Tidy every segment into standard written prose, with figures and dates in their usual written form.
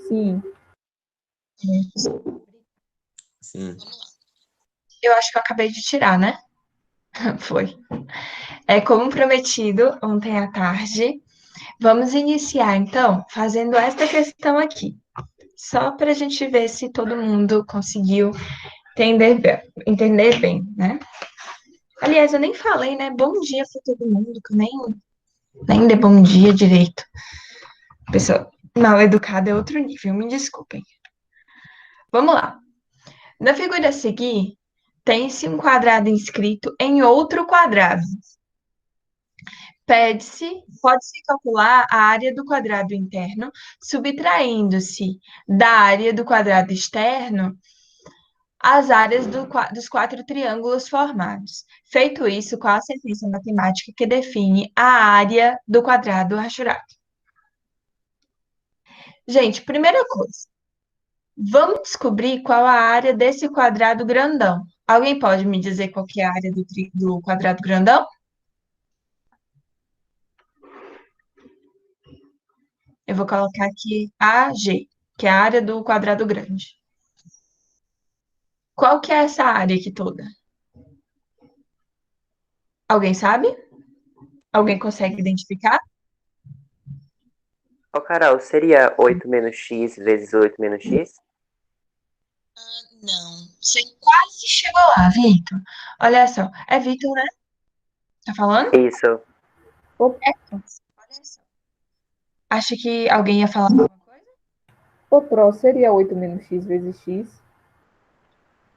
Sim. Sim. Eu acho que eu acabei de tirar, né? Foi. É como prometido ontem à tarde. Vamos iniciar, então, fazendo esta questão aqui. Só para a gente ver se todo mundo conseguiu entender bem, né? Aliás, eu nem falei, né? Bom dia para todo mundo, que eu nem dei bom dia direito. Pessoa mal educada é outro nível, me desculpem. Vamos lá. Na figura a seguir, tem-se um quadrado inscrito em outro quadrado. Pode-se calcular a área do quadrado interno, subtraindo-se da área do quadrado externo as áreas dos quatro triângulos formados. Feito isso, qual a sentença matemática que define a área do quadrado rachurado? Gente, primeira coisa, vamos descobrir qual a área desse quadrado grandão. Alguém pode me dizer qual que é a área do quadrado grandão? Eu vou colocar aqui AG, que é a área do quadrado grande. Qual que é essa área aqui toda? Alguém sabe? Alguém consegue identificar? Ô, Carol, seria 8 menos x vezes 8 menos x? Não. Você quase chegou lá, Vitor. Olha só. É Vitor, né? Tá falando? Isso. Olha só. Acha que alguém ia falar alguma coisa? O pró seria 8 menos x vezes x.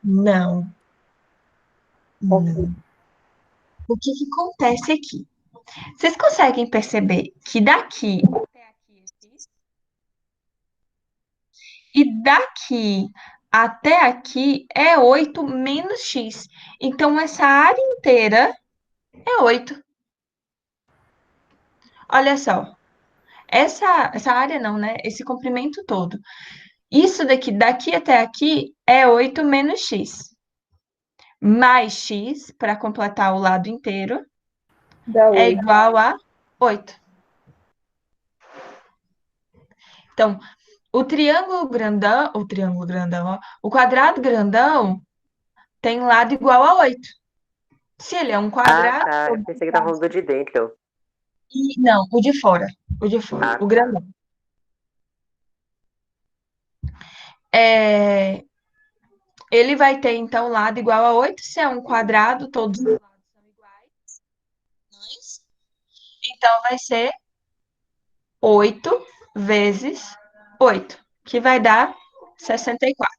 Não. Ok. Não. O que que acontece aqui? Vocês conseguem perceber que daqui até aqui é x? E daqui até aqui é 8 menos x. Então, essa área inteira é 8. Olha só. Essa área não, né? Esse comprimento todo. Isso daqui até aqui, é 8 menos x. Mais x, para completar o lado inteiro, Dá é 8. igual a 8. Então, ó, o quadrado grandão tem lado igual a 8. Se ele é um Ah, quadrado, tá. Eu pensei que tava falando do de dentro. não, Ah, o tá. grandão. É, ele vai ter, então, lado igual a 8. Se é um quadrado, todos os lados são iguais. Então, vai ser 8 vezes 8, que vai dar 64.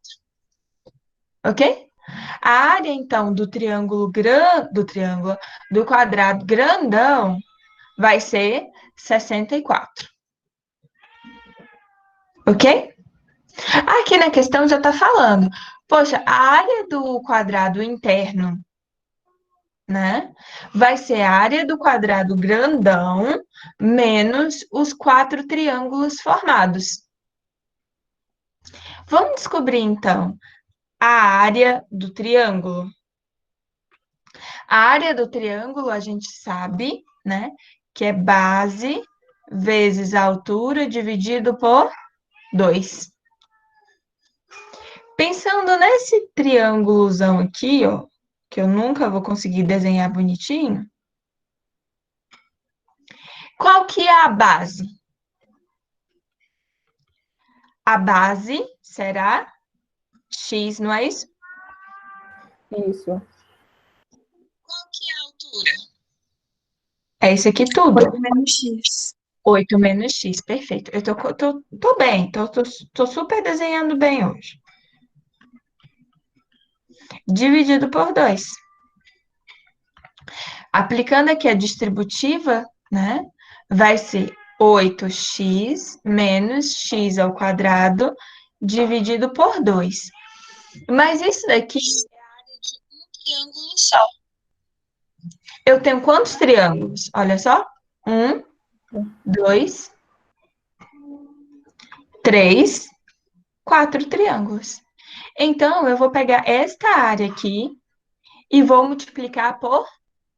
Ok? A área, então, do quadrado grandão vai ser 64. Ok? Aqui na questão já está falando. Poxa, a área do quadrado interno, né? Vai ser a área do quadrado grandão menos os quatro triângulos formados. Vamos descobrir, então, a área do triângulo. A área do triângulo a gente sabe, né, que é base vezes a altura dividido por 2. Pensando nesse triângulozão aqui, ó, que eu nunca vou conseguir desenhar bonitinho, qual que é a base? A base será x, não é isso? Isso. Qual que é a altura? É isso aqui tudo. 8 menos x. 8 menos x, perfeito. Eu tô bem, tô super desenhando bem hoje. Dividido por 2. Aplicando aqui a distributiva, né, vai ser 8x menos x ao quadrado dividido por 2. Mas isso daqui é a área de um triângulo só. Eu tenho quantos triângulos? Olha só. 1, 2, 3, 4 triângulos. Então, eu vou pegar esta área aqui e vou multiplicar por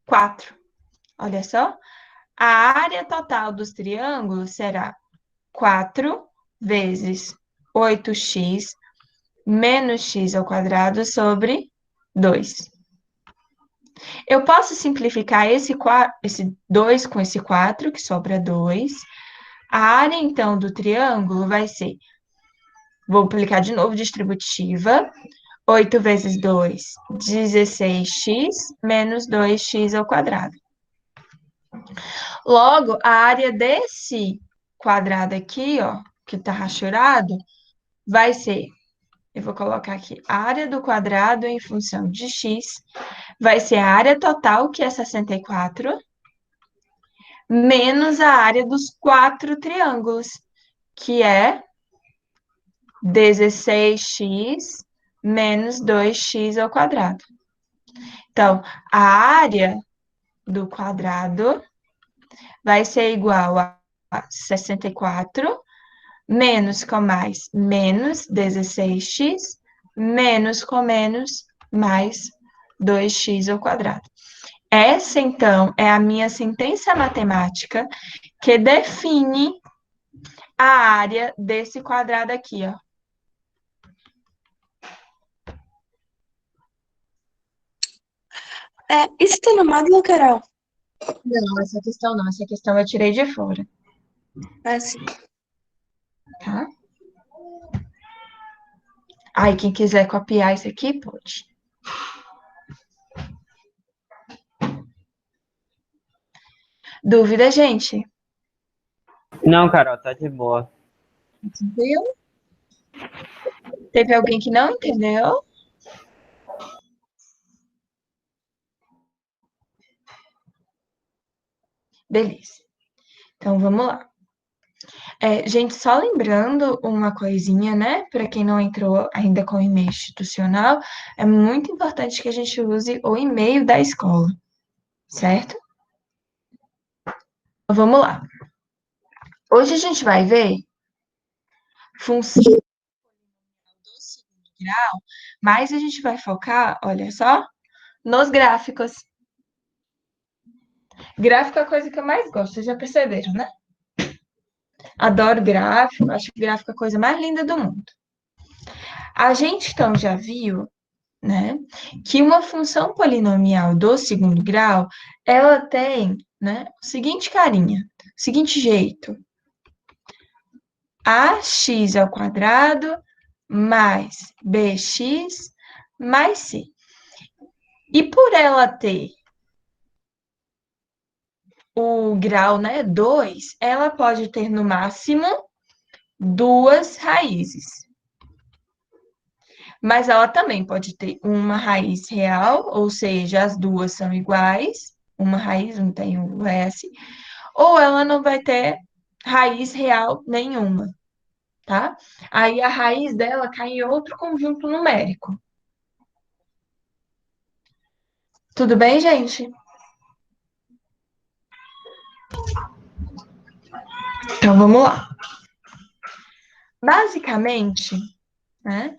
4. Olha só. A área total dos triângulos será 4 vezes 8x menos x ao quadrado sobre 2. Eu posso simplificar esse 2 com esse 4, que sobra 2. A área, então, do triângulo vai ser, vou aplicar de novo distributiva, 8 vezes 2, 16x, menos 2x ao quadrado. Logo, a área desse quadrado aqui, ó, que tá rachurado, vai ser, eu vou colocar aqui, a área do quadrado em função de x, vai ser a área total, que é 64, menos a área dos 4 triângulos, que é 16x menos 2x ao quadrado. Então, a área do quadrado vai ser igual a 64 menos com mais 16x, menos com menos mais 2x ao quadrado. Essa, então, é a minha sentença matemática que define a área desse quadrado aqui, ó. Isso tá no módulo, Carol? Não, essa questão não. Essa questão eu tirei de fora, Sim. tá? Aí, quem quiser copiar isso aqui, pode. Dúvida, gente? Não, Carol, tá de boa. Entendeu? Teve alguém que não entendeu? Beleza. Então, vamos lá. Gente, só lembrando uma coisinha, né? Para quem não entrou ainda com o e-mail institucional, é muito importante que a gente use o e-mail da escola, certo? Então, vamos lá. Hoje a gente vai ver função do segundo grau, mas a gente vai focar, olha só, nos gráficos. Gráfico é a coisa que eu mais gosto, vocês já perceberam, né? Adoro gráfico, acho que gráfico é a coisa mais linda do mundo. A gente, então, já viu, né, que uma função polinomial do segundo grau, ela tem, né, o seguinte carinha, o seguinte jeito. Ax ao quadrado mais bx mais c. E por ela ter o grau, né, 2, ela pode ter no máximo 2 raízes. Mas ela também pode ter uma raiz real, ou seja, as duas são iguais, uma raiz, não tem o S, ou ela não vai ter raiz real nenhuma, tá? Aí a raiz dela cai em outro conjunto numérico. Tudo bem, gente? Então, vamos lá. Basicamente, né,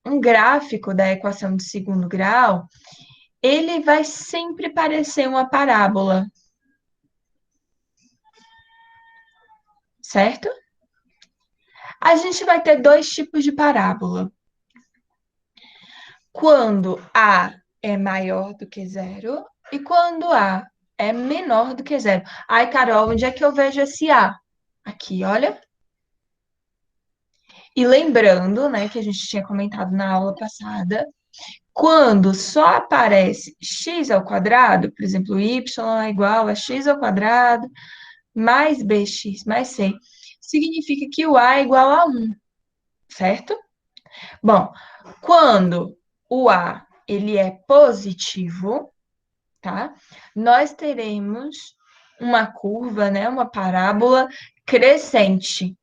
um gráfico da equação de segundo grau, ele vai sempre parecer uma parábola, certo? A gente vai ter dois tipos de parábola. Quando A é maior do que zero e quando A é menor do que zero. Ai, Carol, onde é que eu vejo esse A? Aqui, olha. E lembrando, né, que a gente tinha comentado na aula passada, quando só aparece x ao quadrado, por exemplo, y é igual a x ao quadrado mais bx mais c, significa que o a é igual a 1, certo? Bom, quando o a ele é positivo, tá? Nós teremos uma curva, né, uma parábola crescente.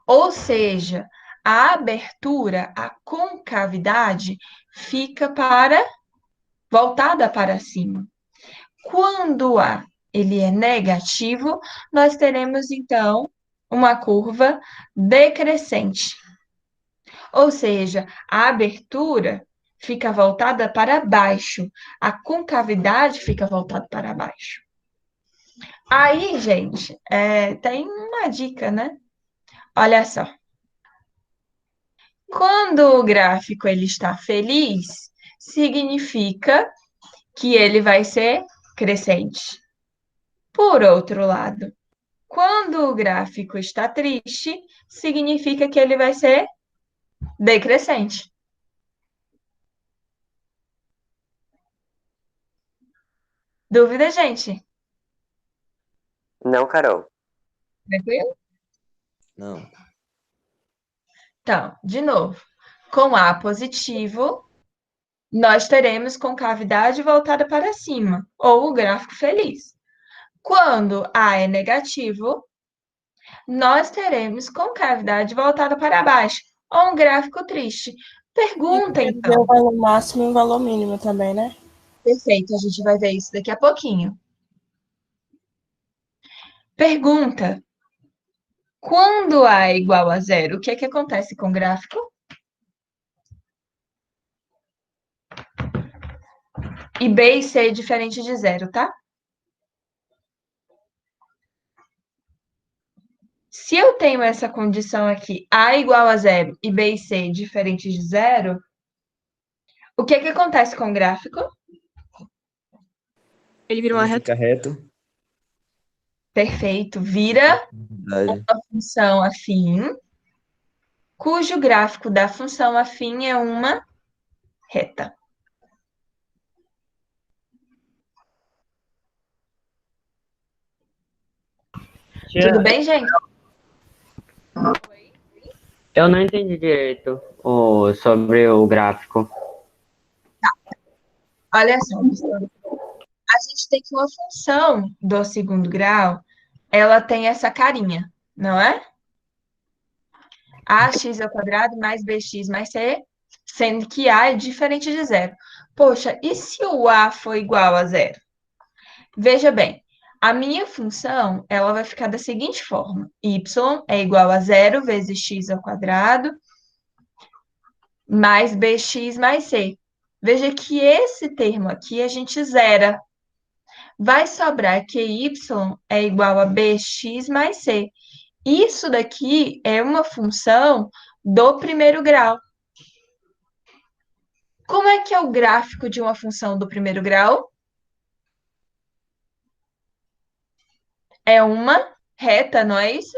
Ou seja, a abertura, a concavidade fica voltada para cima. Quando A ele é negativo, nós teremos então uma curva decrescente. Ou seja, a abertura fica voltada para baixo, a concavidade fica voltada para baixo. Aí, gente, tem uma dica, né? Olha só. Quando o gráfico ele está feliz, significa que ele vai ser crescente. Por outro lado, quando o gráfico está triste, significa que ele vai ser decrescente. Dúvida, gente? Não, Carol. Tranquilo? Não. Então, de novo, com A positivo, nós teremos concavidade voltada para cima, ou o gráfico feliz. Quando A é negativo, nós teremos concavidade voltada para baixo, ou um gráfico triste. Pergunta, Quer dizer então. o valor máximo e o valor mínimo também, né? Perfeito, a gente vai ver isso daqui a pouquinho. Pergunta. Quando A é igual a zero, o que é que acontece com o gráfico? E B e C é diferente de zero, tá? Se eu tenho essa condição aqui, A igual a zero e B e C diferentes de zero, o que é que acontece com o gráfico? Ele virou uma Ele reta. fica reto. Perfeito, vira Verdade. uma função afim, cujo gráfico da função afim é uma reta. Tia, Tudo bem, gente? eu não entendi direito sobre o gráfico. Olha só, pessoal. A gente tem que uma função do segundo grau, ela tem essa carinha, não é? Ax ao quadrado mais bx mais c, sendo que a é diferente de zero. Poxa, e se o a for igual a zero? Veja bem, a minha função, ela vai ficar da seguinte forma. Y é igual a zero vezes x ao quadrado mais bx mais c. Veja que esse termo aqui a gente zera. Vai sobrar que y é igual a bx mais c. Isso daqui é uma função do primeiro grau. Como é que é o gráfico de uma função do primeiro grau? É uma reta, não é isso?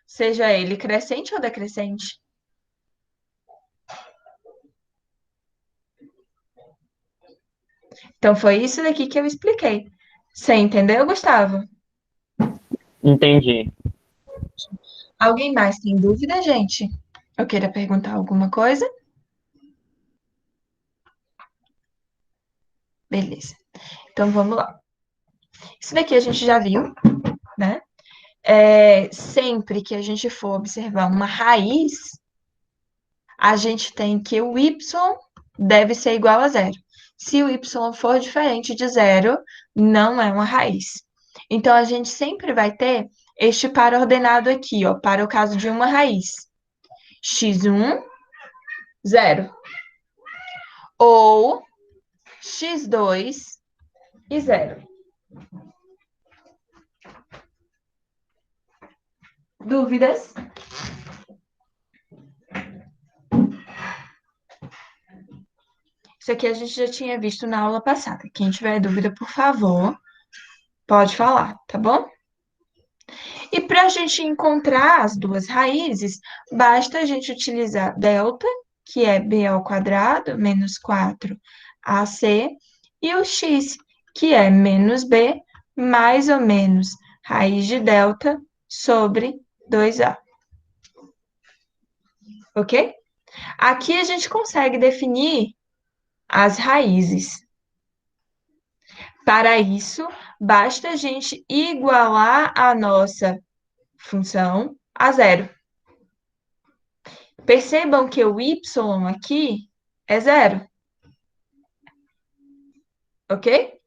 Seja ele crescente ou decrescente. Então, foi isso daqui que eu expliquei. Você entendeu, Gustavo? Entendi. Alguém mais tem dúvida, gente? Eu queira perguntar alguma coisa? Beleza. Então, vamos lá. Isso daqui a gente já viu, né? Sempre que a gente for observar uma raiz, a gente tem que o y deve ser igual a zero. Se o y for diferente de zero, não é uma raiz. Então, a gente sempre vai ter este par ordenado aqui, ó, para o caso de uma raiz. x1, 0. Ou x2 e 0. Dúvidas? Isso aqui a gente já tinha visto na aula passada. Quem tiver dúvida, por favor, pode falar, tá bom? E para a gente encontrar as duas raízes, basta a gente utilizar delta, que é b ao quadrado, menos 4ac, e o x, que é menos b, mais ou menos raiz de delta sobre 2a. Ok? Aqui a gente consegue definir as raízes. Para isso, basta a gente igualar a nossa função a zero. Percebam que o y aqui é zero. Ok?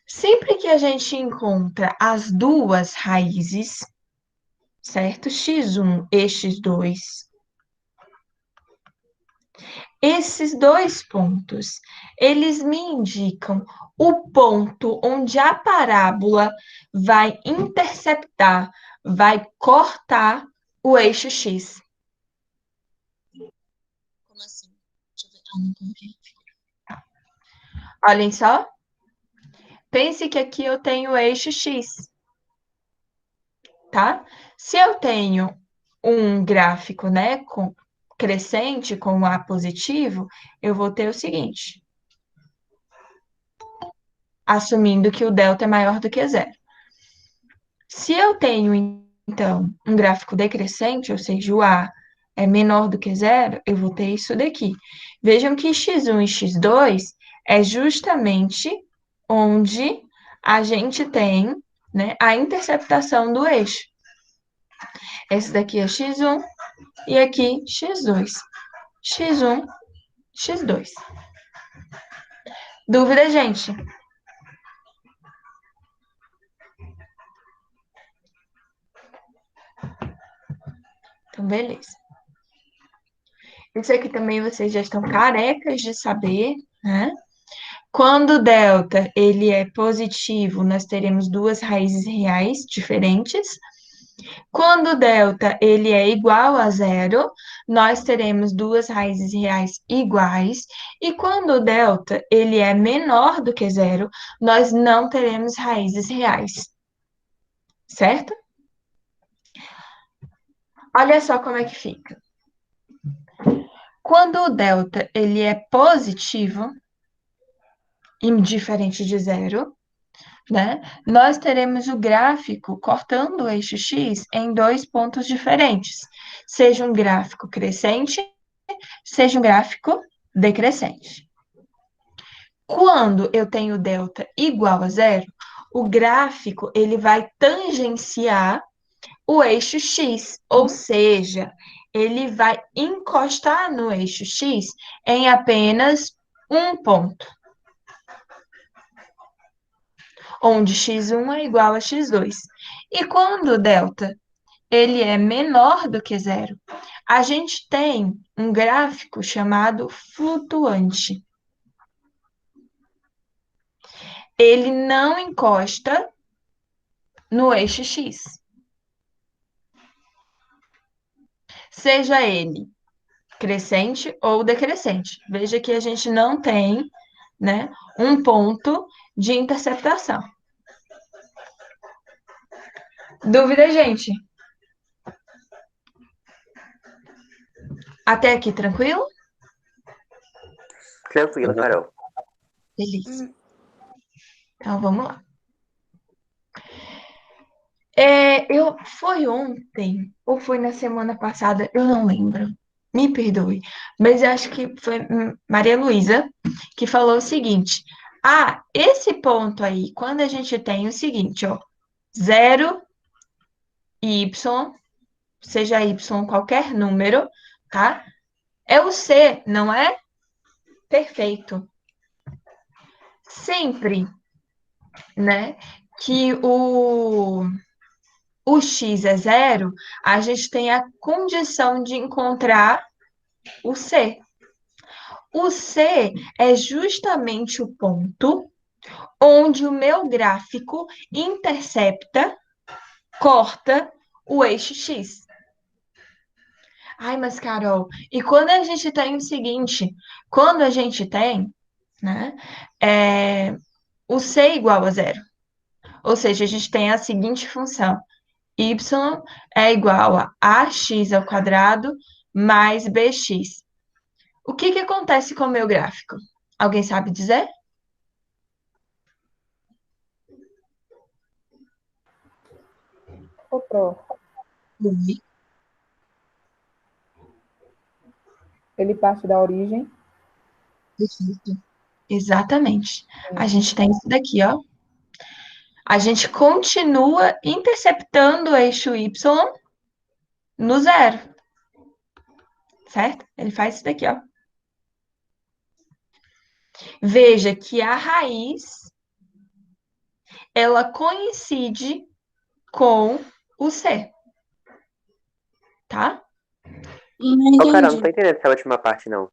Sempre que a gente encontra as duas raízes, certo? x1 e x2, Esses dois pontos, eles me indicam o ponto onde a parábola vai interceptar, vai cortar o eixo X. Como assim? Deixa eu ver. Ah, não coloquei. Olhem só. Pense que aqui eu tenho o eixo X, tá? Se eu tenho um gráfico, né, crescente com A positivo, eu vou ter o seguinte, assumindo que o delta é maior do que zero. Se eu tenho, então, um gráfico decrescente, ou seja, o A é menor do que zero, eu vou ter isso daqui. Vejam que x1 e x2 é justamente onde a gente tem, né, a interceptação do eixo. Esse daqui é x1 e aqui x2. x1, x2. Dúvida, gente? Então, beleza. Isso aqui também vocês já estão carecas de saber, né? Quando o delta ele é positivo, nós teremos duas raízes reais diferentes. Quando o delta ele é igual a zero, nós teremos duas raízes reais iguais. E quando o delta ele é menor do que zero, nós não teremos raízes reais. Certo? Olha só como é que fica. Quando o delta ele é positivo, indiferente de zero, né? Nós teremos o gráfico cortando o eixo X em dois pontos diferentes, seja um gráfico crescente, seja um gráfico decrescente. Quando eu tenho delta igual a zero, o gráfico ele vai tangenciar o eixo X, ou seja, ele vai encostar no eixo X em apenas um ponto, onde x1 é igual a x2. E quando o delta ele é menor do que zero, a gente tem um gráfico chamado flutuante. Ele não encosta no eixo X. Seja ele crescente ou decrescente. Veja que a gente não tem, né, um ponto de interceptação. Dúvida, gente? Até aqui, tranquilo? Tranquilo, Carol. Beleza. Então, vamos lá. Foi ontem, ou foi na semana passada, eu não lembro. Me perdoe. Mas eu acho que foi Maria Luísa que falou o seguinte. Ah, esse ponto aí, quando a gente tem o seguinte, ó, 0 e y, seja y qualquer número, tá? É o C, não é? Perfeito. Sempre, né, que o x é zero, a gente tem a condição de encontrar o C. O C é justamente o ponto onde o meu gráfico intercepta, corta o eixo X. Ai, mas Carol, e quando a gente tem o seguinte, quando a gente tem, né, o C igual a zero, ou seja, a gente tem a seguinte função, y é igual a ax ao quadrado mais bx. O que acontece com o meu gráfico? Alguém sabe dizer? Ô, Pro, Oi. ele parte da origem. Perfeito. Exatamente. A gente tem isso daqui, ó. A gente continua interceptando o eixo y no zero. Certo? Ele faz isso daqui, ó. Veja que a raiz, ela coincide com o C. Tá? Não Ô, Carol, não entendi. tô entendendo essa última parte, não.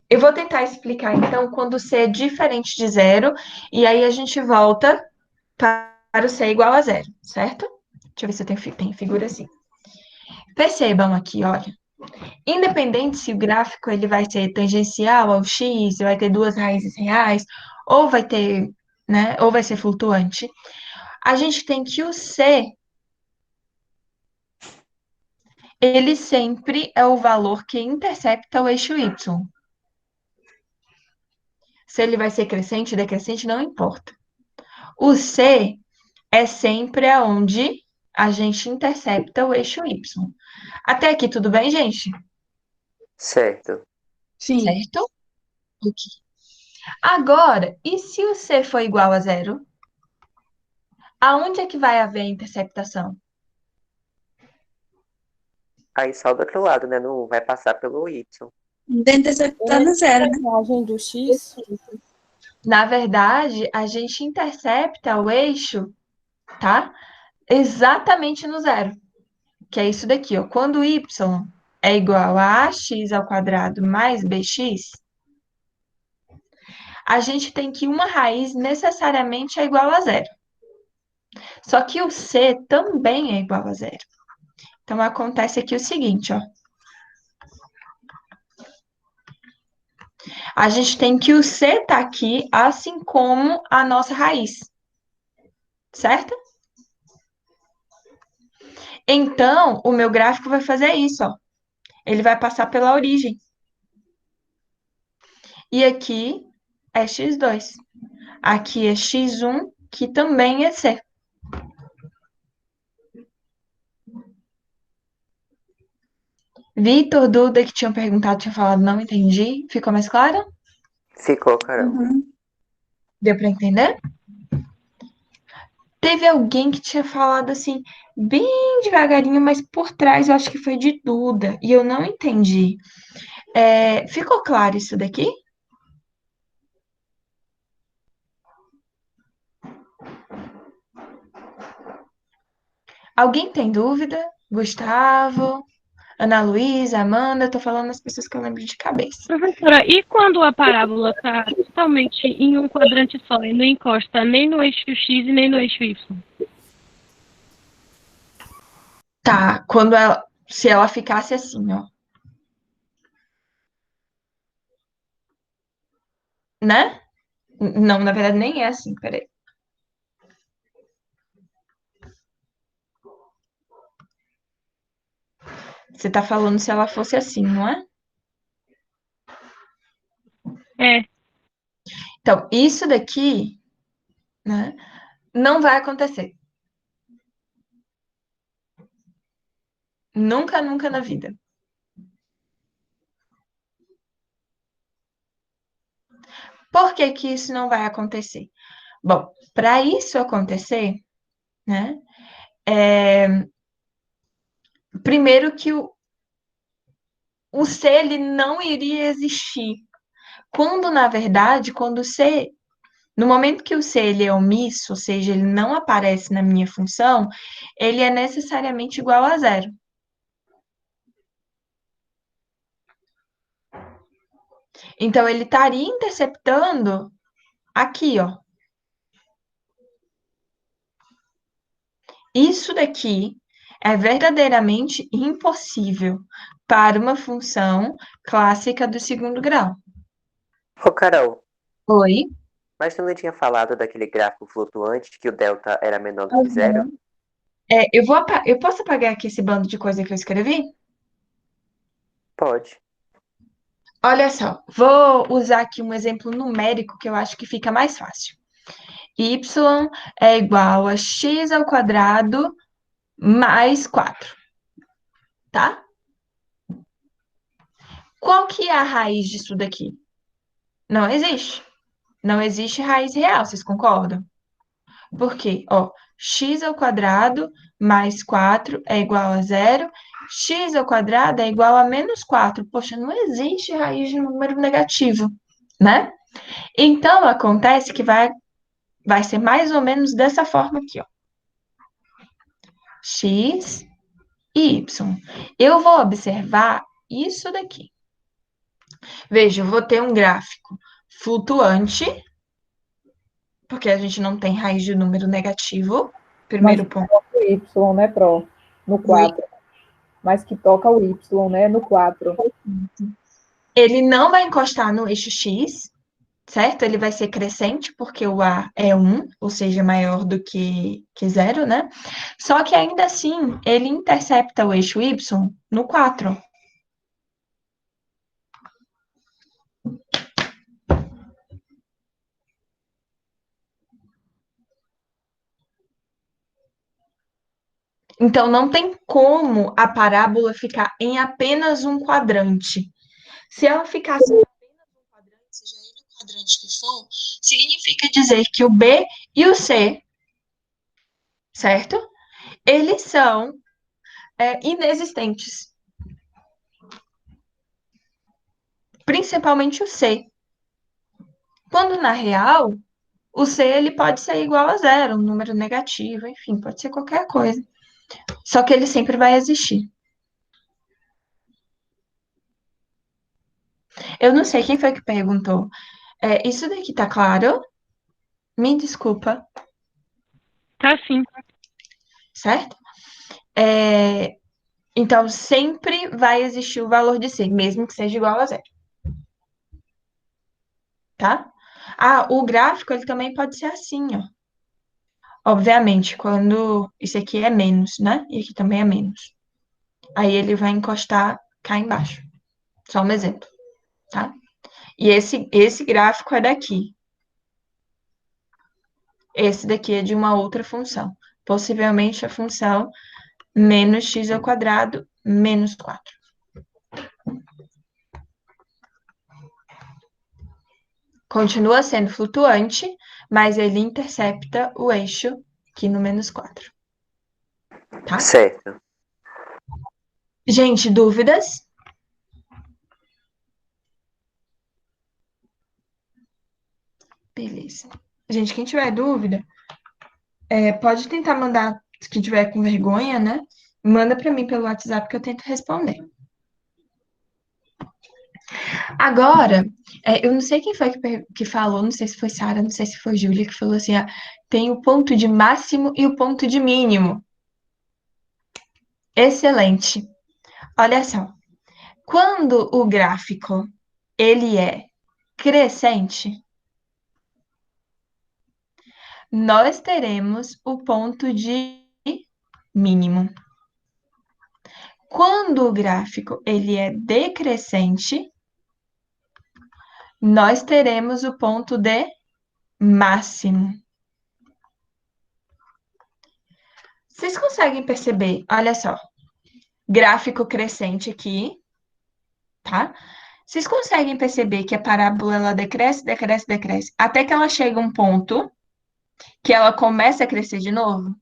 Eu vou tentar explicar, então, quando C é diferente de zero, e aí a gente volta para o C igual a zero, certo? Deixa eu ver se eu tenho figura assim. Percebam aqui, olha. Independente se o gráfico ele vai ser tangencial ao x, vai ter duas raízes reais, ou vai ter, né, ou vai ser flutuante, a gente tem que o C, ele sempre é o valor que intercepta o eixo y. Se ele vai ser crescente, decrescente, não importa. O C é sempre aonde a gente intercepta o eixo y. Até aqui, tudo bem, gente? Certo. Sim. Certo? Ok. Agora, e se o C for igual a zero? Aonde é que vai haver a interceptação? Aí só do outro lado, né? Não vai passar pelo Y. Dentro tá no zero, né? Imagem do X. Na verdade, a gente intercepta o eixo, tá? Exatamente no zero. Que é isso daqui, ó. Quando y é igual a ax ao quadrado mais bx, a gente tem que uma raiz necessariamente é igual a zero. Só que o c também é igual a zero. Então, acontece aqui o seguinte, ó. A gente tem que o c tá aqui, assim como a nossa raiz. Certo? Então, o meu gráfico vai fazer isso, ó. Ele vai passar pela origem. E aqui é x2. Aqui é x1, que também é c. Vitor, Duda, que tinham perguntado, tinha falado, não entendi. Ficou mais claro? Ficou, Carol. Uhum. Deu para entender? Teve alguém que tinha falado assim, bem devagarinho, mas por trás eu acho que foi de Duda, e eu não entendi. Ficou claro isso daqui? Alguém tem dúvida? Gustavo, Ana Luísa, Amanda, tô falando as pessoas que eu lembro de cabeça. Professora, e quando a parábola está totalmente em um quadrante só e não encosta nem no eixo X e nem no eixo Y? Tá, se ela ficasse assim, ó. Né? Não, na verdade nem é assim, peraí. Você tá falando se ela fosse assim, não é? É. Então, isso daqui, né, não vai acontecer. Nunca, nunca na vida. Por que que isso não vai acontecer? Bom, para isso acontecer, né, primeiro que o C ele não iria existir. Quando, na verdade, no momento que o C ele é omisso, ou seja, ele não aparece na minha função, ele é necessariamente igual a zero. Então, ele estaria interceptando aqui, ó. Isso daqui é verdadeiramente impossível para uma função clássica do segundo grau. Ô, Carol, Oi? mas tu não tinha falado daquele gráfico flutuante que o delta era menor do que zero? Eu posso apagar aqui esse bando de coisa que eu escrevi? Pode. Olha só, vou usar aqui um exemplo numérico que eu acho que fica mais fácil. Y é igual a x ao quadrado mais 4, tá? Qual que é a raiz disso daqui? Não existe. Não existe raiz real, vocês concordam? Por quê? Ó, x ao quadrado mais 4 é igual a zero, x ao quadrado é igual a menos 4. Poxa, não existe raiz de número negativo, né? Então, acontece que vai ser mais ou menos dessa forma aqui, ó. X e y. Eu vou observar isso daqui. Veja, eu vou ter um gráfico flutuante, porque a gente não tem raiz de número negativo. Primeiro Mas ponto. toca o Y, né, Pro? No 4. Mas que toca o Y, né, no 4. Ele não vai encostar no eixo X, certo? Ele vai ser crescente, porque o A é 1, ou seja, maior do que 0, né? Só que ainda assim, ele intercepta o eixo Y no 4. Então, não tem como a parábola ficar em apenas um quadrante. Se ela ficasse em apenas um quadrante, seja ele o quadrante que for, significa dizer que o B e o C, certo? Eles são inexistentes. Principalmente o C. Quando, na real, o C ele pode ser igual a 0, um número negativo, enfim, pode ser qualquer coisa. Só que ele sempre vai existir. Eu não sei quem foi que perguntou. Isso daqui tá claro? Me desculpa, Tá sim. certo? Então, sempre vai existir o valor de C, mesmo que seja igual a 0. Tá? Ah, o gráfico ele também pode ser assim, ó. Obviamente, quando isso aqui é menos, né? E aqui também é menos. Aí ele vai encostar cá embaixo. Só um exemplo, tá? E esse gráfico é daqui. Esse daqui é de uma outra função. Possivelmente a função menos x ao quadrado menos 4. Continua sendo flutuante, mas ele intercepta o eixo aqui no menos 4. Tá? Certo. Gente, dúvidas? Beleza. Gente, quem tiver dúvida, pode tentar mandar, se tiver com vergonha, né? Manda para mim pelo WhatsApp que eu tento responder. Agora, eu não sei quem foi que falou, não sei se foi Sara, não sei se foi Júlia, que falou assim, tem o ponto de máximo e o ponto de mínimo. Excelente. Olha só, quando o gráfico, ele é crescente, nós teremos o ponto de mínimo. Quando o gráfico, ele é decrescente, nós teremos o ponto de máximo. Vocês conseguem perceber? Olha só. Gráfico crescente aqui, tá? Vocês conseguem perceber que a parábola ela decresce, decresce, decresce, até que ela chega a um ponto que ela começa a crescer de novo?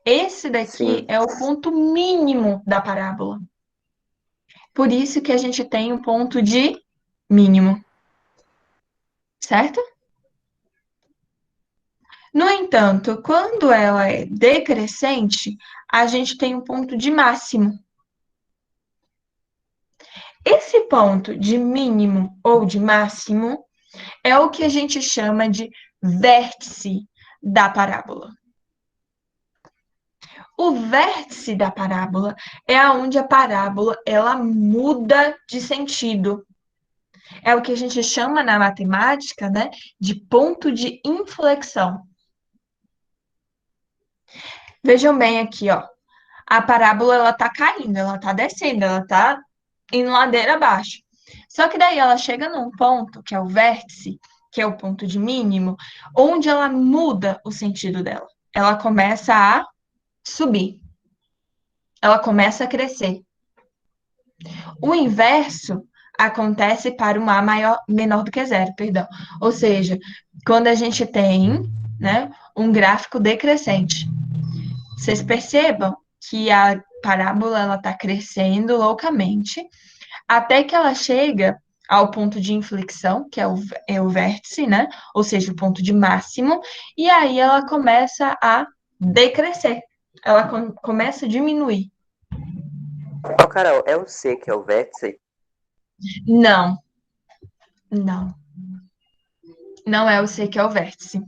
Esse daqui Sim. é o ponto mínimo da parábola. Por isso que a gente tem um ponto de mínimo. Certo? No entanto, quando ela é decrescente, a gente tem um ponto de máximo. Esse ponto de mínimo ou de máximo é o que a gente chama de vértice da parábola. O vértice da parábola é onde a parábola ela muda de sentido. É o que a gente chama na matemática, né, de ponto de inflexão. Vejam bem aqui, ó. A parábola ela tá caindo, ela tá descendo, ela tá indo ladeira abaixo. Só que daí ela chega num ponto, que é o vértice, que é o ponto de mínimo, onde ela muda o sentido dela. Ela começa a subir. Ela começa a crescer. O inverso acontece para um A menor do que 0, perdão. Ou seja, quando a gente tem, né, um gráfico decrescente. Vocês percebam que a parábola ela está crescendo loucamente, até que ela chega ao ponto de inflexão, que é o vértice, né? Ou seja, o ponto de máximo, e aí ela começa a decrescer, ela começa a diminuir. Ó, Carol, é o C que é o vértice? Não, não. Não é o C que é o vértice.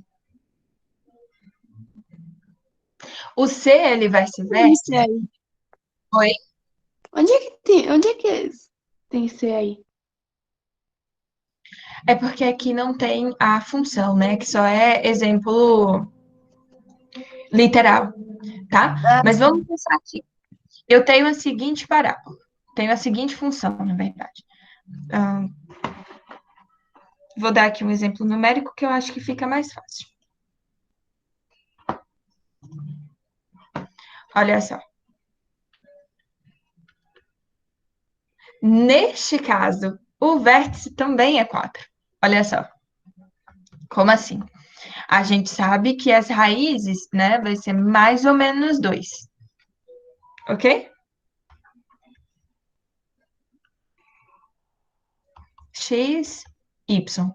O C, ele vai ser Tem vértice. C aí. Oi? Onde é que tem? Onde é que tem C aí? É porque aqui não tem a função, né? Que só é exemplo literal, tá? Mas vamos pensar aqui. Eu tenho a seguinte parábola. Tenho a seguinte função, na verdade. Ah, vou dar aqui um exemplo numérico que eu acho que fica mais fácil. Olha só. Neste caso, o vértice também é 4. Olha só. Como assim? A gente sabe que as raízes, né, vai ser mais ou menos 2. Ok? X, Y.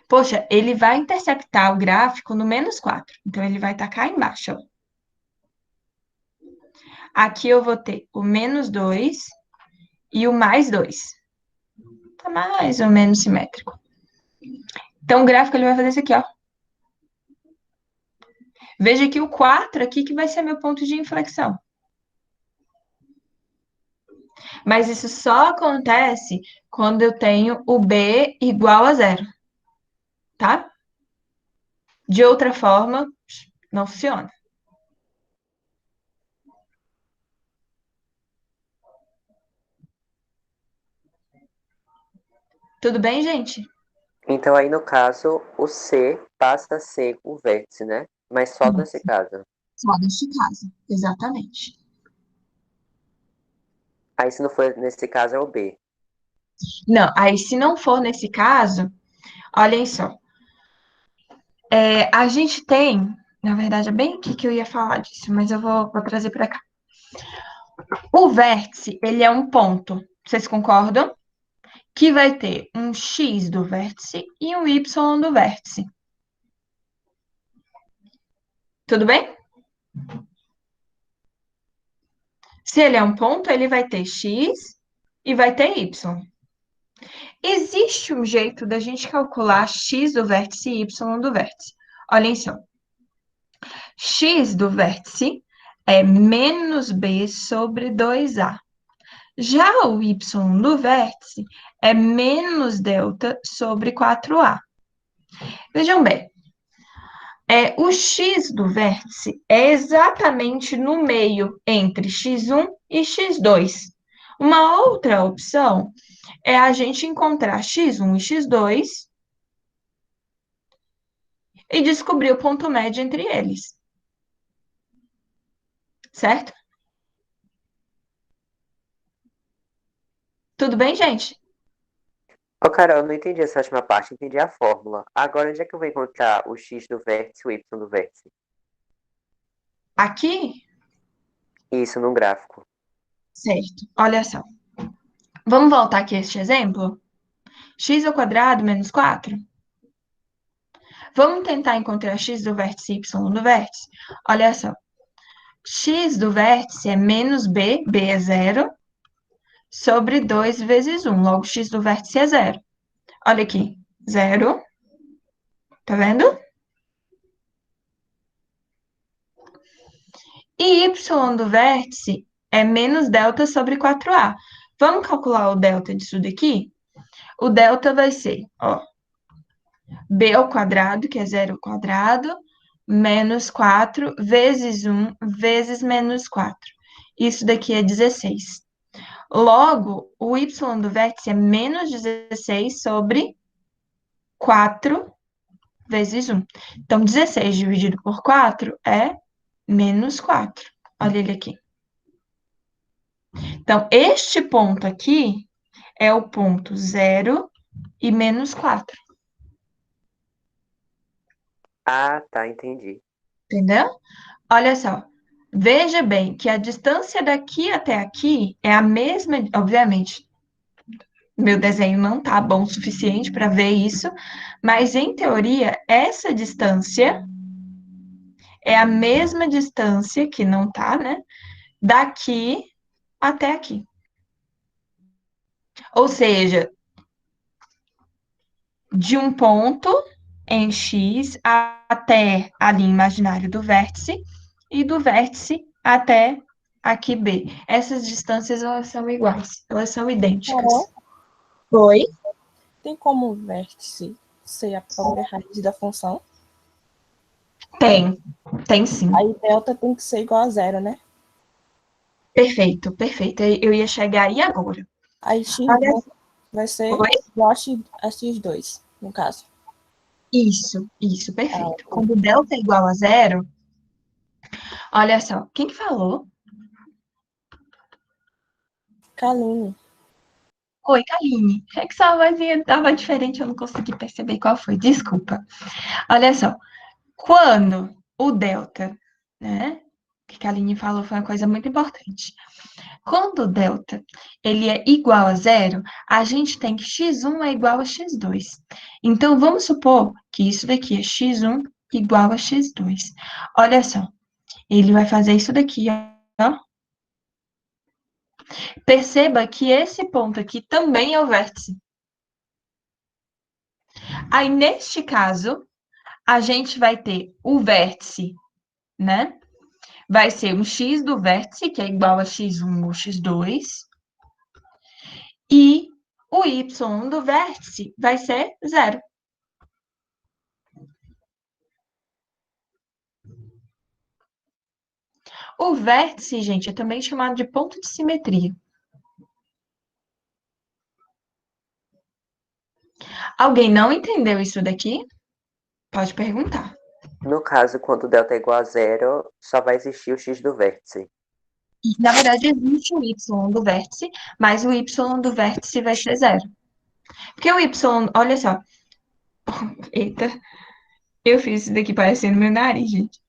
Poxa, ele vai interceptar o gráfico no menos 4. Então, ele vai estar cá embaixo, ó. Aqui eu vou ter o menos 2 e o mais 2. Tá mais ou menos simétrico. Então, o gráfico ele vai fazer isso aqui, ó. Veja que o 4 aqui que vai ser meu ponto de inflexão. Mas isso só acontece quando eu tenho o B igual a 0, tá? De outra forma, não funciona. Tudo bem, gente? Então aí no caso, o C passa a ser o vértice, né? Mas só nesse caso. Só neste caso, exatamente. Aí se não for nesse caso, é o B. Não, aí se não for nesse caso, olhem só. A gente tem, na verdade, é bem aqui que eu ia falar disso, mas eu vou trazer para cá. O vértice, ele é um ponto. Vocês concordam? Que vai ter um X do vértice e um Y do vértice. Tudo bem? Se ele é um ponto, ele vai ter X e vai ter Y. Existe um jeito da gente calcular X do vértice e Y do vértice. Olhem só. X do vértice é menos B sobre 2A. Já o Y do vértice é menos delta sobre 4A. Vejam bem, o X do vértice é exatamente no meio entre x1 e x2. Uma outra opção é a gente encontrar x1 e x2 e descobrir o ponto médio entre eles. Certo? Tudo bem, gente? Ô, Carol, eu não entendi essa última parte, entendi a fórmula. Agora, onde é que eu vou encontrar o X do vértice e o Y do vértice? Aqui, Isso, no gráfico. certo. Olha só. Vamos voltar aqui a este exemplo? X ao quadrado menos 4. Vamos tentar encontrar x do vértice e y do vértice? Olha só. X do vértice é menos b, b é 0, sobre 2 vezes 1. Logo, x do vértice é 0. Olha aqui, 0. Tá vendo? E y do vértice é menos delta sobre 4a. Vamos calcular o delta disso daqui? O delta vai ser, ó, b ao quadrado, que é 0 ao quadrado, menos 4 vezes 1 vezes menos 4. Isso daqui é 16. Logo, o y do vértice é menos 16 sobre 4 vezes 1. Então, 16 dividido por 4 é menos 4. Olha ele aqui. Então, este ponto aqui é o ponto 0 e menos 4. Ah, tá, entendi. Entendeu? Olha só. Veja bem que a distância daqui até aqui é a mesma, obviamente. Meu desenho não tá bom o suficiente para ver isso, mas em teoria, essa distância é a mesma distância que não tá, né? Daqui até aqui. Ou seja, de um ponto em X até a linha imaginária do vértice e do vértice até aqui B. Essas distâncias, elas são iguais, elas são idênticas. Carol, Oi? tem como o vértice ser a própria raiz da função? Tem sim. Aí delta tem que ser igual a zero, né? Perfeito, perfeito. Eu ia chegar aí agora. Aí x Olha, vai ser oi? igual a x2, no caso. Isso, perfeito. Quando delta é igual a zero, olha só, quem que falou? Kaline. Oi, Kaline. É que sua vozinha estava diferente, eu não consegui perceber qual foi. Desculpa. Olha só, quando o delta, né? O que a Kaline falou foi uma coisa muito importante. Quando o delta ele é igual a zero, a gente tem que x1 é igual a x2. Então, vamos supor que isso daqui é x1 igual a x2. Olha só, ele vai fazer isso daqui, ó. Perceba que esse ponto aqui também é o vértice. Aí, neste caso, a gente vai ter o vértice, né? Vai ser um x do vértice, que é igual a x1 ou x2. E o y do vértice vai ser zero. O vértice, gente, é também chamado de ponto de simetria. Alguém não entendeu isso daqui? Pode perguntar. No caso, quando delta é igual a zero, só vai existir o x do vértice. Na verdade, existe o y do vértice, mas o y do vértice vai ser zero. Porque o y, olha só. Eita, eu fiz isso daqui parecendo meu nariz, gente.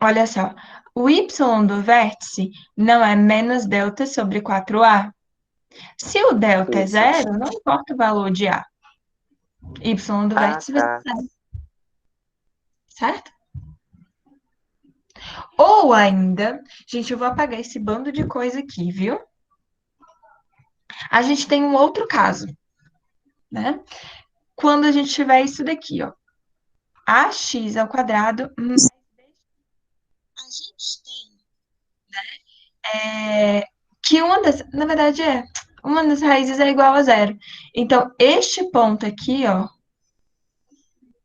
Olha só. O y do vértice não é menos delta sobre 4a. Se o delta é Isso. zero, não importa o valor de a. Y do Ah, vértice vai ser tá. zero. Certo? Ou ainda, gente, eu vou apagar esse bando de coisa aqui, viu? A gente tem um outro caso, né? Quando a gente tiver isso daqui, ó. Ax ao quadrado. A gente tem, né? Que na verdade, uma das raízes é igual a zero. Então, este ponto aqui, ó,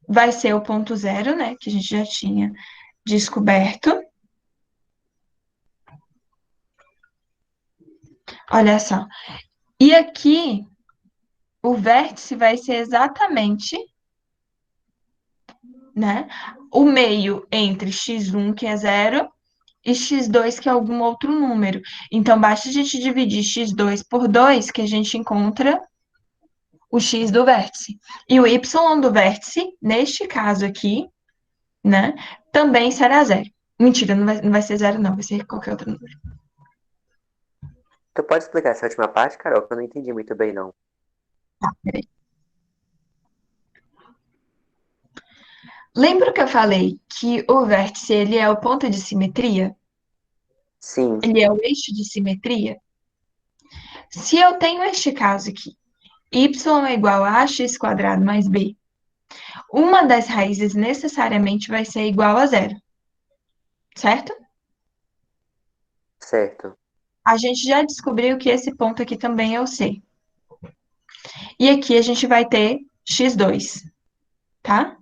vai ser o ponto zero, né? Que a gente já tinha descoberto. Olha só. E aqui, o vértice vai ser exatamente, né? O meio entre x1, que é zero, e x2, que é algum outro número. Então, basta a gente dividir x2 por 2, que a gente encontra o x do vértice. E o y do vértice, neste caso aqui, né, também será zero. Mentira, não vai ser zero, não, vai ser qualquer outro número. Tu pode explicar essa última parte, Carol? Que eu não entendi muito bem, não. Peraí. Lembra que eu falei que o vértice, ele é o ponto de simetria? Sim, Ele é o eixo de simetria? Se eu tenho este caso aqui, y é igual a ax quadrado mais b, uma das raízes necessariamente vai ser igual a zero, certo? certo. A gente já descobriu que esse ponto aqui também é o C. E aqui a gente vai ter x2, tá?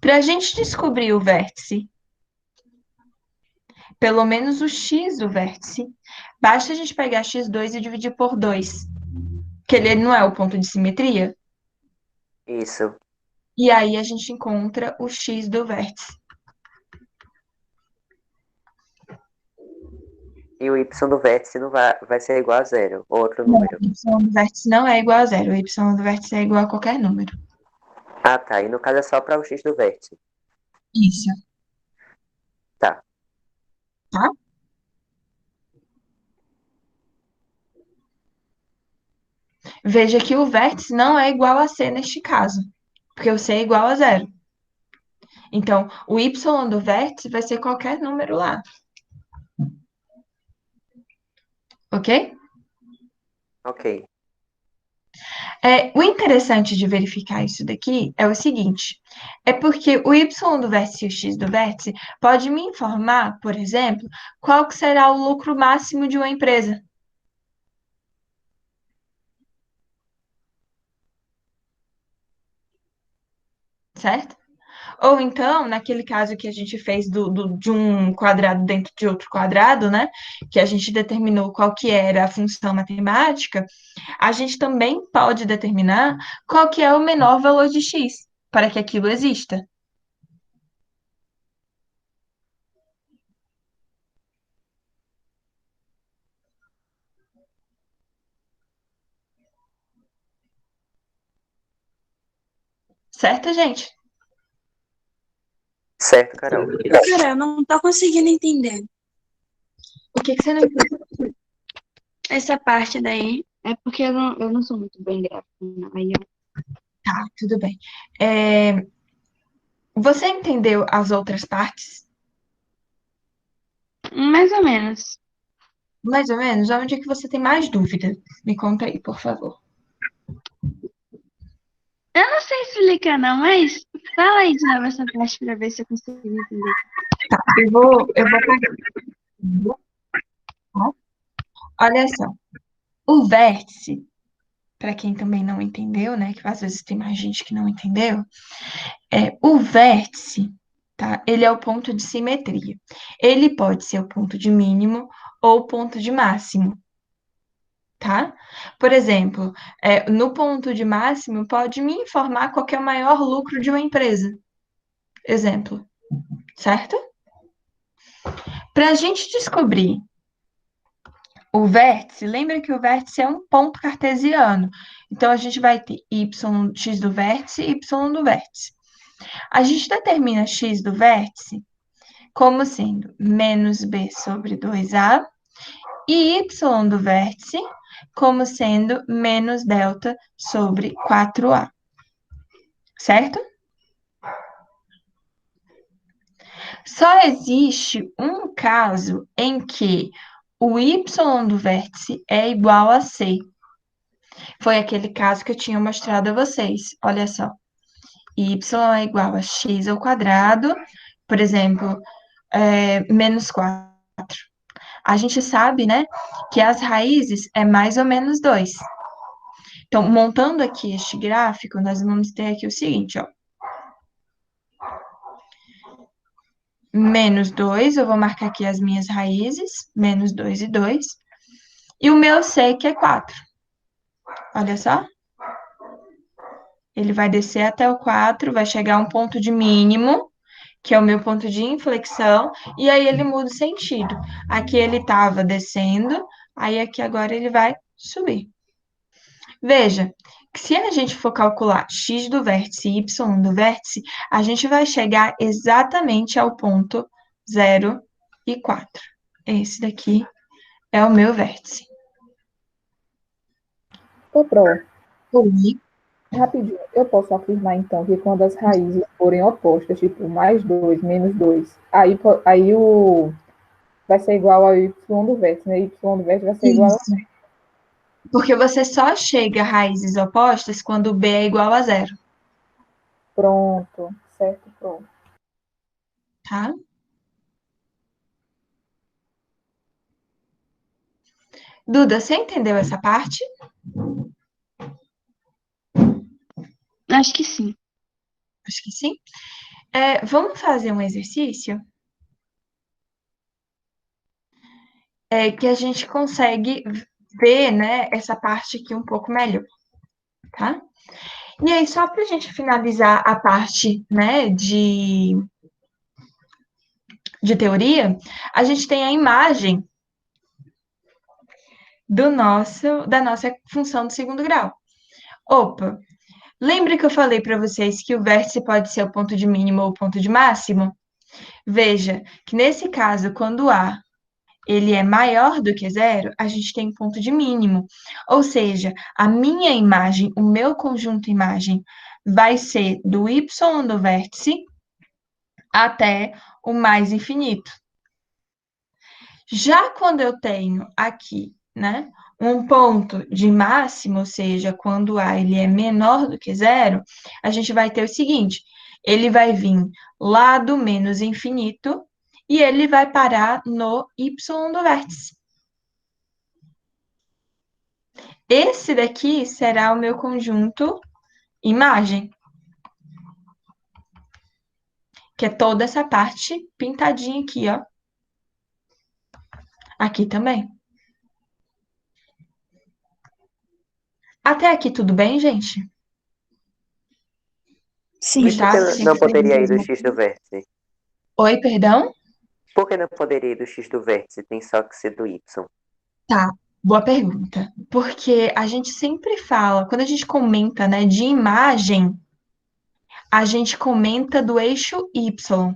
Para a gente descobrir o vértice, pelo menos o x do vértice, basta a gente pegar x2 e dividir por 2, que ele não é o ponto de simetria. Isso. E aí a gente encontra o x do vértice. E o y do vértice não vai ser igual a zero, ou outro número. O y do vértice não é igual a zero, o y do vértice é igual a qualquer número. Ah, tá. E no caso é só para o x do vértice. Isso. Tá. Tá? Veja que o vértice não é igual a C neste caso, porque o C é igual a zero. Então, o y do vértice vai ser qualquer número lá. Ok? Ok. O interessante de verificar isso daqui é o seguinte, é porque o y do vértice e o x do vértice pode me informar, por exemplo, qual que será o lucro máximo de uma empresa. Certo? Ou então, naquele caso que a gente fez de um quadrado dentro de outro quadrado, né? Que a gente determinou qual que era a função matemática, a gente também pode determinar qual que é o menor valor de x para que aquilo exista. Certo, gente? Certo, Carol. Cara, eu não tô conseguindo entender O que que você não entendeu? essa parte daí. É porque eu não sou muito bem gráfica, não. Aí eu... Tá, tudo bem. É, Você entendeu as outras partes? Mais ou menos. Mais ou menos? Onde é que você tem mais dúvida? Me conta aí, por favor. Eu não sei explicar, não, mas fala aí de novo essa parte pra ver se eu consigo entender. Eu vou pegar. Tá? Olha só. O vértice, para quem também não entendeu, né? Que às vezes tem mais gente que não entendeu, o vértice, tá? Ele é o ponto de simetria. Ele pode ser o ponto de mínimo ou o ponto de máximo, tá? Por exemplo, no ponto de máximo, pode me informar qual que é o maior lucro de uma empresa. Exemplo, certo? Para a gente descobrir o vértice, lembra que o vértice é um ponto cartesiano. Então, a gente vai ter x do vértice e y do vértice. A gente determina x do vértice como sendo menos b sobre 2a e y do vértice como sendo menos delta sobre 4a. Certo? Só existe um caso em que o y do vértice é igual a c. Foi aquele caso que eu tinha mostrado a vocês. Olha só. Y é igual a x ao quadrado, por exemplo, menos 4. A gente sabe, né, que as raízes é mais ou menos 2. Então, montando aqui este gráfico, nós vamos ter aqui o seguinte, ó. Menos 2, eu vou marcar aqui as minhas raízes, menos 2 e 2. E o meu C, que é 4. Olha só. Ele vai descer até o 4, vai chegar a um ponto de mínimo, que é o meu ponto de inflexão, e aí ele muda o sentido. Aqui ele estava descendo, aí aqui agora ele vai subir. Veja, que se a gente for calcular x do vértice e y do vértice, a gente vai chegar exatamente ao ponto 0 e 4. Esse daqui é o meu vértice. Ô, Pro, Oi. rapidinho, eu posso afirmar então que quando as raízes forem opostas, tipo mais 2, menos 2, aí vai ser igual ao y do vértice, né? Y do vértice vai ser igual a Isso. Porque você só chega a raízes opostas quando b é igual a 0, pronto, certo, pronto. tá? Duda, você entendeu essa parte? Acho que sim. Acho que sim. Vamos fazer um exercício que a gente consegue ver, né, essa parte aqui um pouco melhor, tá? E aí, só para a gente finalizar a parte, né, de teoria, a gente tem a imagem da nossa função de segundo grau. Opa, lembra que eu falei para vocês que o vértice pode ser o ponto de mínimo ou o ponto de máximo? Veja que nesse caso, quando A ele é maior do que 0, a gente tem ponto de mínimo. Ou seja, a minha imagem, o meu conjunto imagem, vai ser do y do vértice até o mais infinito. Já quando eu tenho aqui, né, um ponto de máximo, ou seja, quando A ele é menor do que zero, a gente vai ter o seguinte, ele vai vir lá do menos infinito e ele vai parar no y do vértice. Esse daqui será o meu conjunto imagem, que é toda essa parte pintadinha aqui, ó. Aqui também. Até aqui tudo bem, gente? Sim. Mas por que Gustavo, não sempre poderia ir do perguntas. x do vértice? Oi, perdão? Por que não poderia ir do x do vértice? Tem só que ser do y. Tá, boa pergunta. Porque a gente sempre fala, quando a gente comenta, né, de imagem, a gente comenta do eixo Y.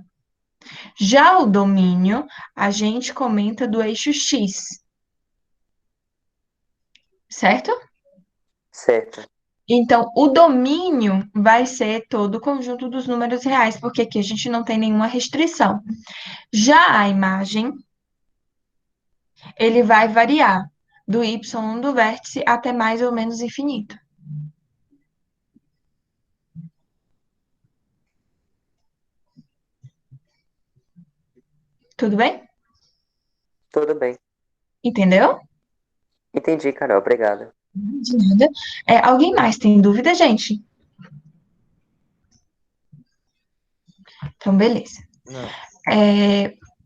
Já o domínio, a gente comenta do eixo X. Certo? Certo. Então, o domínio vai ser todo o conjunto dos números reais, porque aqui a gente não tem nenhuma restrição. Já a imagem, ele vai variar do y do vértice até mais ou menos infinito. Tudo bem? Tudo bem. Entendeu? Entendi, Carol. Obrigado. De nada. Alguém mais tem dúvida, gente? Então, beleza. Não.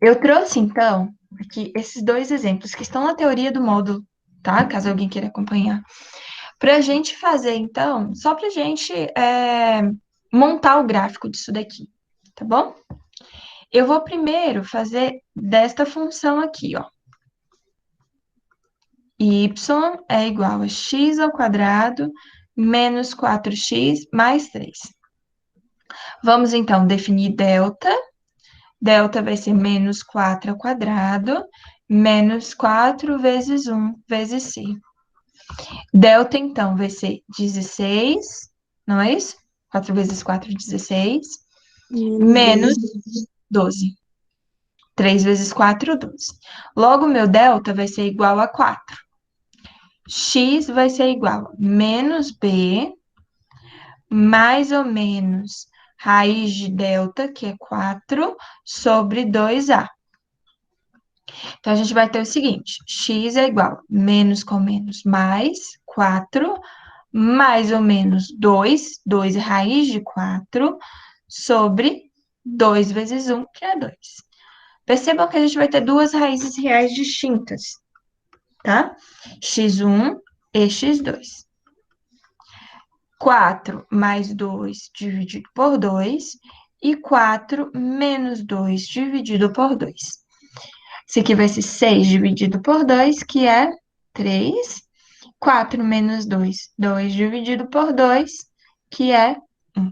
Eu trouxe, então, aqui esses dois exemplos que estão na teoria do módulo, tá? Caso alguém queira acompanhar. Para a gente fazer, então, só para a gente montar o gráfico disso daqui, tá bom? Eu vou primeiro fazer desta função aqui, ó. Y é igual a x ao quadrado menos 4x mais 3. Vamos, então, definir delta. Delta vai ser menos 4 ao quadrado, menos 4 vezes 1 vezes c. Delta, então, vai ser 16, não é isso? 4 vezes 4, 16, menos 12. 3 vezes 4, 12. Logo, meu delta vai ser igual a 4. X vai ser igual a menos b, mais ou menos raiz de delta, que é 4, sobre 2a. Então, a gente vai ter o seguinte, x é igual a menos com menos mais 4, mais ou menos 2, 2 é raiz de 4, sobre 2 vezes 1, que é 2. Percebam que a gente vai ter duas raízes reais distintas, tá? x1 e x2. 4 mais 2 dividido por 2 e 4 menos 2 dividido por 2. Isso aqui vai ser 6 dividido por 2, que é 3. 4 menos 2, 2 dividido por 2, que é 1.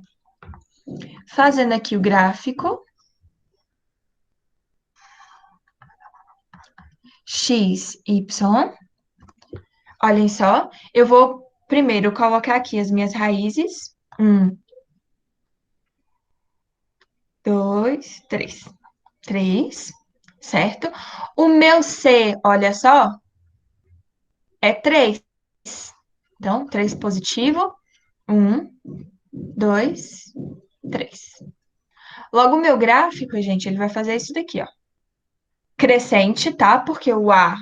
Fazendo aqui o gráfico, x, y. Olhem só, eu vou primeiro colocar aqui as minhas raízes. 1, 2, 3. 3, certo? O meu c, olha só, é 3. Então, 3 positivo. 1, 2, 3. Logo, o meu gráfico, gente, ele vai fazer isso daqui, ó. Crescente, tá? Porque o A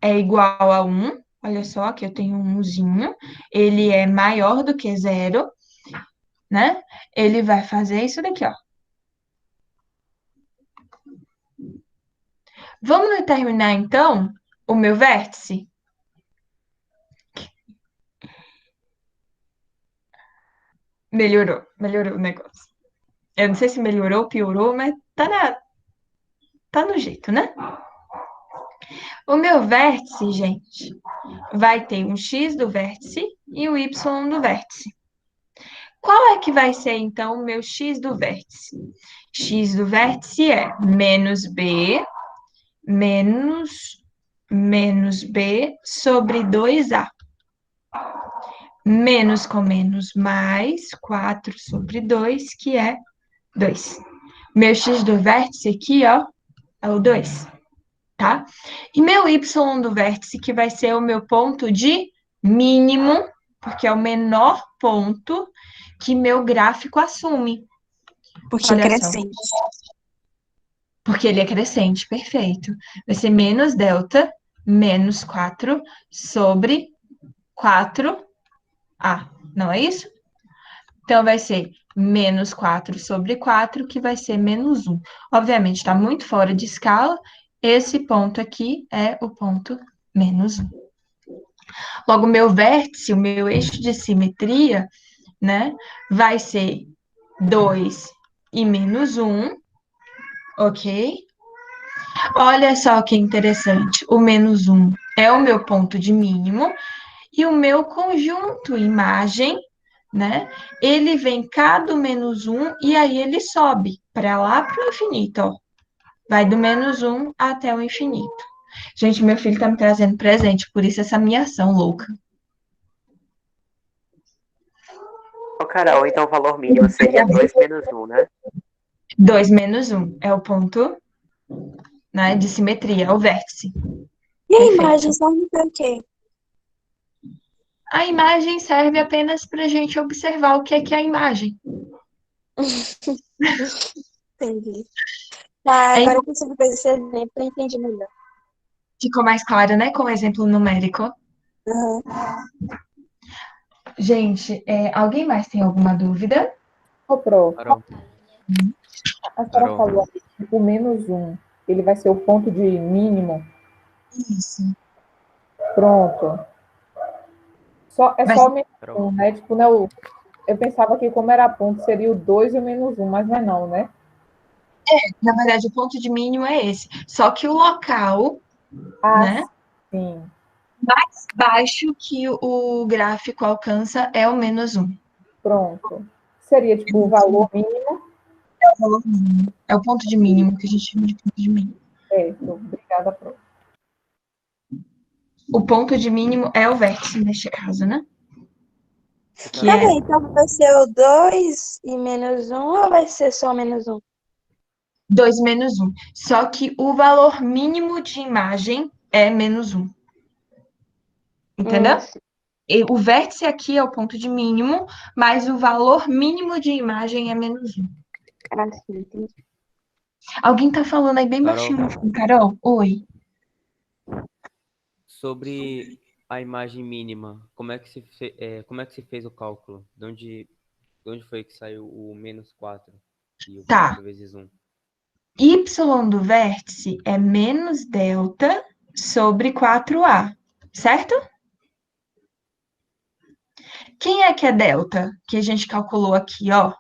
é igual a 1. Olha só, aqui eu tenho um 1zinho. Ele é maior do que 0, né? Ele vai fazer isso daqui, ó. Vamos determinar, então, o meu vértice? Melhorou o negócio. Eu não sei se melhorou, piorou, mas tá no jeito, né? O meu vértice, gente, vai ter um x do vértice e um y do vértice. Qual é que vai ser, então, o meu x do vértice? X do vértice é menos b, menos b sobre 2a. Menos com menos mais 4 sobre 2, que é 2. Meu x do vértice aqui, ó, é o 2. tá? E meu y do vértice, que vai ser o meu ponto de mínimo, porque é o menor ponto que meu gráfico assume. Porque é Olha só. crescente. Porque ele é crescente, perfeito. Vai ser menos delta, menos 4 sobre 4A. Não é isso? Então, vai ser menos 4 sobre 4, que vai ser menos 1. Obviamente, está muito fora de escala. Esse ponto aqui é o ponto menos 1. Logo, o meu vértice, o meu eixo de simetria, né, vai ser 2 e menos 1, ok? Olha só que interessante. O menos 1 é o meu ponto de mínimo e o meu conjunto imagem, né? Ele vem cá do menos 1 e aí ele sobe para lá para o infinito, ó. Vai do menos 1 até o infinito. Gente, meu filho tá me trazendo presente, por isso essa minha ação louca. Ô, Carol, então o valor mínimo seria 2 menos 1, né? 2 menos 1 é o ponto, né, de simetria, é o vértice. E a Perfeito. imagem serve para quê? A imagem serve apenas para a gente observar o que é a imagem. Entendi. Tá, É agora que você fez esse exemplo, eu entendi melhor. Ficou mais claro, né, com o exemplo numérico. Uhum. Gente, alguém mais tem alguma dúvida? Ô, Pro, Carol, a senhora Carol. falou que o menos 1, ele vai ser o ponto de mínimo. Isso. Pronto. Só Mas- o menos Carol. 1, né? Tipo, não, eu pensava que como era ponto, seria o 2 e o menos 1, mas não é não, né? Na verdade, o ponto de mínimo é esse. Só que o local, Ah, né, sim. mais baixo que o gráfico alcança é o menos 1. Pronto. Seria, tipo, o valor mínimo. É o valor mínimo. É o ponto de mínimo, que a gente chama de ponto de mínimo. Certo. Obrigada, Pro. O ponto de mínimo é o vértice, neste caso, né? Que Tá é bem, então vai ser o 2 e menos 1 ou vai ser só menos 1? 2 menos 1. Só que o valor mínimo de imagem é menos 1. Entendeu? E o vértice aqui é o ponto de mínimo, mas o valor mínimo de imagem é menos 1. Ah, sim, entendi. Alguém tá falando aí bem Carol. baixinho no fundo. Carol, oi. Sobre a imagem mínima, como é que se fez o cálculo? De onde foi que saiu o menos 4 e o Tá. 4 vezes 1? Y do vértice é menos delta sobre 4A, certo? Quem é que é delta? Que a gente calculou aqui, ó.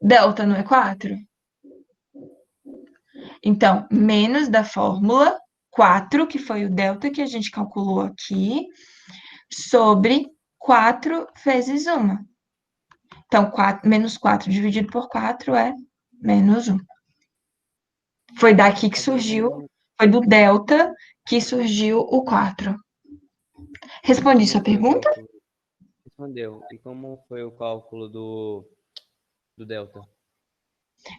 Delta não é 4? Então, menos da fórmula 4, que foi o delta que a gente calculou aqui, sobre 4 vezes 1. Então, menos 4 dividido por 4 é menos 1. Foi daqui que surgiu, foi do delta que surgiu o 4. Respondi sua pergunta? Respondeu. E como foi o cálculo do delta?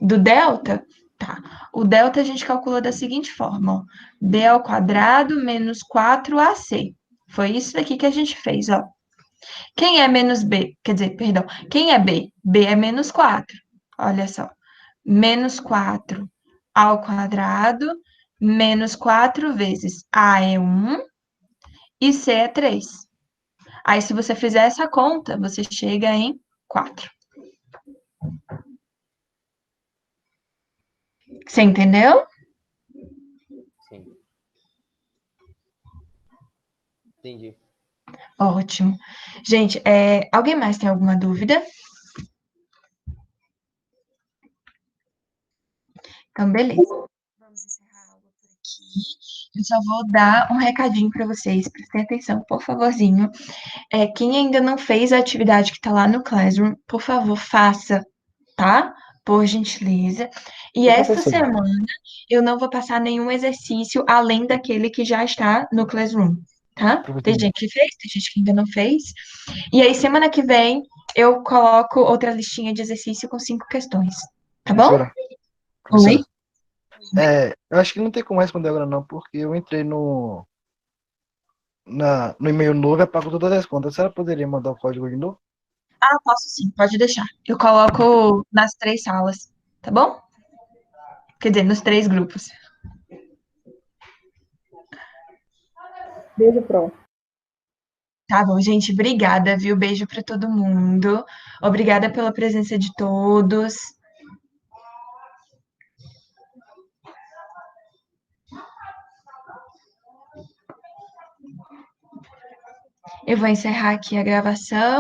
Do delta? Tá. O delta a gente calculou da seguinte forma, ó. B ao quadrado menos 4AC. Foi isso daqui que a gente fez, ó. Quem é menos B? Quer dizer, perdão, quem é B? B é menos 4. Olha só. Menos 4 ao quadrado, menos 4 vezes A é 1 e C é 3. Aí, se você fizer essa conta, você chega em 4. Você entendeu? Sim. Entendi. Ótimo. Gente, alguém mais tem alguma dúvida? Então, beleza. Vamos encerrar a aula por aqui. Eu só vou dar um recadinho para vocês. Prestem atenção, por favorzinho. Quem ainda não fez a atividade que está lá no Classroom, por favor, faça, tá? Por gentileza. E esta semana eu não vou passar nenhum exercício além daquele que já está no Classroom, tá? Tem gente que fez, tem gente que ainda não fez. E aí, semana que vem, eu coloco outra listinha de exercício com 5 questões, tá bom? Professora, Oi? Eu acho que não tem como responder agora não, porque eu entrei no e-mail novo e apagou todas as contas. A senhora poderia mandar o código de novo? Ah, posso sim, pode deixar. Eu coloco nas 3 salas, tá bom? Quer dizer, nos 3 grupos. Beijo, Pro. Tá bom, gente, obrigada, viu? Beijo pra todo mundo. Obrigada pela presença de todos. Eu vou encerrar aqui a gravação.